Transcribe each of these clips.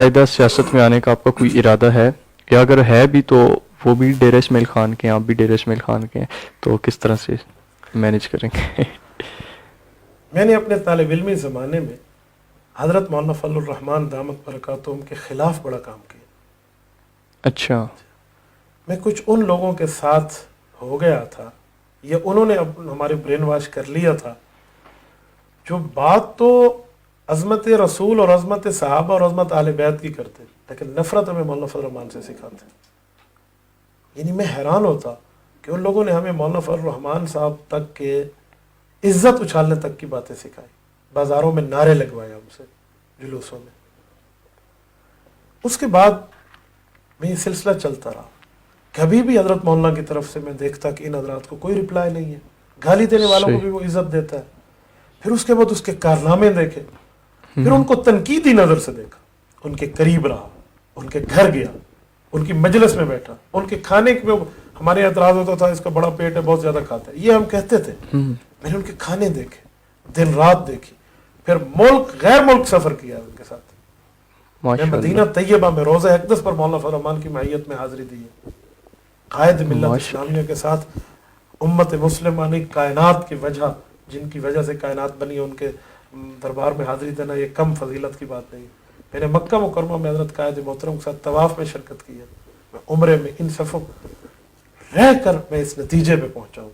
باقاعدہ سیاست میں آنے کا آپ کا کوئی ارادہ ہے، یا اگر ہے بھی تو وہ بھی ڈیرہ اسماعیل خان کے ہیں، آپ بھی ڈیرہ اسماعیل خان کے ہیں، تو کس طرح سے مینیج کریں گے؟ میں نے اپنے طالب علمی زمانے میں حضرت مولانا فضل الرحمان دامت برکاتہم کے خلاف بڑا کام کیا. اچھا. میں کچھ ان لوگوں کے ساتھ ہو گیا تھا، یا انہوں نے ہمارے برین واش کر لیا تھا، جو بات تو عظمت رسول اور عظمت صحابہ اور عظمت اہل بیت کی کرتے، لیکن نفرت ہمیں مولانا فضل الرحمان سے سکھاتے. یعنی میں حیران ہوتا کہ ان لوگوں نے ہمیں مولانا فضل الرحمان صاحب تک کے عزت اچھالنے تک کی باتیں سکھائی، بازاروں میں نعرے لگوائے ہم سے، جلوسوں میں. اس کے بعد میں یہ سلسلہ چلتا رہا. کبھی بھی حضرت مولانا کی طرف سے میں دیکھتا کہ ان حضرات کو کوئی رپلائی نہیں ہے، گالی دینے والوں کو بھی وہ عزت دیتا ہے. پھر اس کے بعد اس کے کارنامے دیکھے، پھر ان کو تنقیدی نظر سے دیکھا، ان کے قریب رہا، ان کے گھر گیا، ان کی مجلس میں بیٹھا، ان کے کھانے میں ہمارے اعتراض ہوتا تھا اس کا بڑا پیٹ ہے، بہت زیادہ کھاتا ہے، یہ ہم کہتے تھے. میں نے ان کے کھانے دیکھے، دن رات دیکھی. پھر ملک غیر ملک سفر کیا ان کے ساتھ. میں مدینہ طیبہ میں روضہ اقدس پر مولانا فضل الرحمان کی معیت میں حاضری دی ہے. قائد ملت اسلامیہ کے ساتھ امت مسلمہ نے کائنات کی وجہ، جن کی وجہ سے کائنات بنی ہے، ان کے دربار میں حاضری دینا یہ کم فضیلت کی بات نہیں. میں نے مکہ مکرمہ میں حضرت قائد محترم کے ساتھ طواف میں شرکت کی ہے. میں عمرے میں ان صفوں رہ کر میں اس نتیجے پہ پہنچا ہوں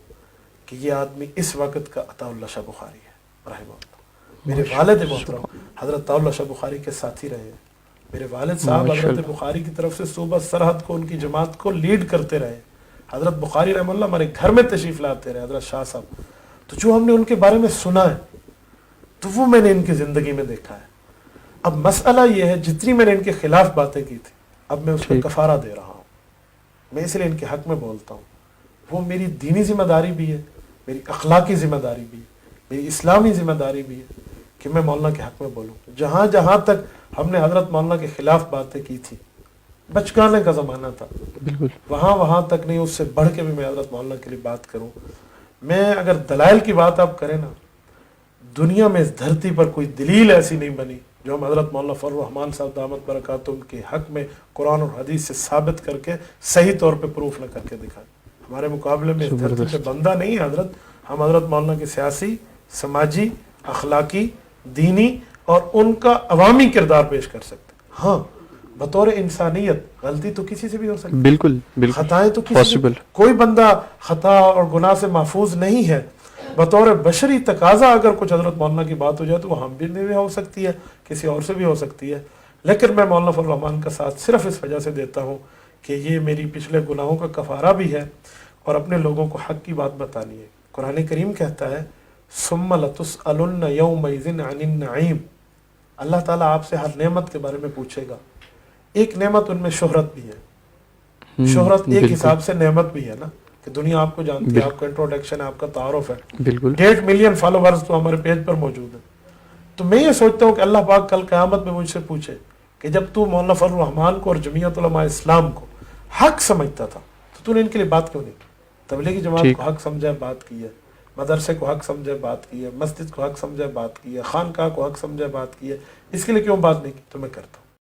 کہ یہ آدمی اس وقت کا عطا اللہ شاہ بخاری ہے رحمہ اللہ. میرے والد محترم حضرت عطا اللہ شاہ بخاری کے ساتھی رہے ہیں. میرے والد صاحب حضرت بخاری کی طرف سے صوبہ سرحد کو، ان کی جماعت کو لیڈ کرتے رہے. حضرت بخاری رحمہ اللہ ہمارے گھر میں تشریف لاتے رہے، حضرت شاہ صاحب. تو جو ہم نے ان کے بارے میں سنا ہے تو وہ میں نے ان کی زندگی میں دیکھا ہے. اب مسئلہ یہ ہے، جتنی میں نے ان کے خلاف باتیں کی تھی اب میں اس کا کفارہ دے رہا ہوں. میں اس لیے ان کے حق میں بولتا ہوں. وہ میری دینی ذمہ داری بھی ہے، میری اخلاقی ذمہ داری بھی ہے، میری اسلامی ذمہ داری بھی ہے کہ میں مولانا کے حق میں بولوں. جہاں جہاں تک ہم نے حضرت مولانا کے خلاف باتیں کی تھی، بچگانے کا زمانہ تھا، وہاں تک نہیں، اس سے بڑھ کے بھی میں حضرت مولانا کے لیے بات کروں. میں اگر دلائل کی بات آپ کریں نا، دنیا میں اس دھرتی پر کوئی دلیل ایسی نہیں بنی جو ہم حضرت مولانا فضل الرحمان صاحب دامت برکاتہم کے حق میں قرآن اور حدیث سے ثابت کر کے صحیح طور پہ پروف نہ کر کے دکھائیں. ہمارے مقابلے میں اس دھرتی پہ بندہ نہیں ہے حضرت. ہم حضرت مولانا کے سیاسی، سماجی، اخلاقی، دینی اور ان کا عوامی کردار پیش کر سکتے. ہاں بطور انسانیت غلطی تو کسی سے بھی ہو سکتی، بالکل خطائیں تو کسی سے، کوئی بندہ خطا اور گناہ سے محفوظ نہیں ہے. بطور بشری تقاضا اگر کچھ حضرت مولانا کی بات ہو جائے تو وہ ہم بھی نہیں ہو سکتی ہے، کسی اور سے بھی ہو سکتی ہے. لیکن میں مولانا فضل الرحمان کا ساتھ صرف اس وجہ سے دیتا ہوں کہ یہ میری پچھلے گناہوں کا کفارہ بھی ہے اور اپنے لوگوں کو حق کی بات بتانی ہے. قرآن کریم کہتا ہے ثم لتسألن یومئذ عن النعیم. اللہ تعالیٰ آپ سے ہر نعمت کے بارے میں پوچھے گا. ایک نعمت ان میں شہرت بھی ہے. شہرت ایک حساب سے نعمت بھی ہے نا، کہ دنیا آپ کو جانتی ہے، آپ کا انٹروڈکشن ہے، آپ کا تعارف ہے. 1.5 ملین فالوورز تو ہمارے پیج پر موجود ہیں. تو میں یہ سوچتا ہوں کہ اللہ پاک کل قیامت میں مجھ سے پوچھے کہ جب تو مولانا فضل الرحمان کو اور جمعیت علماء اسلام کو حق سمجھتا تھا تو نے ان کے لیے بات کیوں نہیں کی؟ تبلیغی جماعت کو حق سمجھا بات کی ہے، مدرسے کو حق سمجھا بات کی ہے، مسجد کو حق سمجھا بات کی ہے، خانقاہ کو حق سمجھا بات کی ہے. اس کے لیے کیوں بات نہیں کی؟ تو میں کرتا ہوں.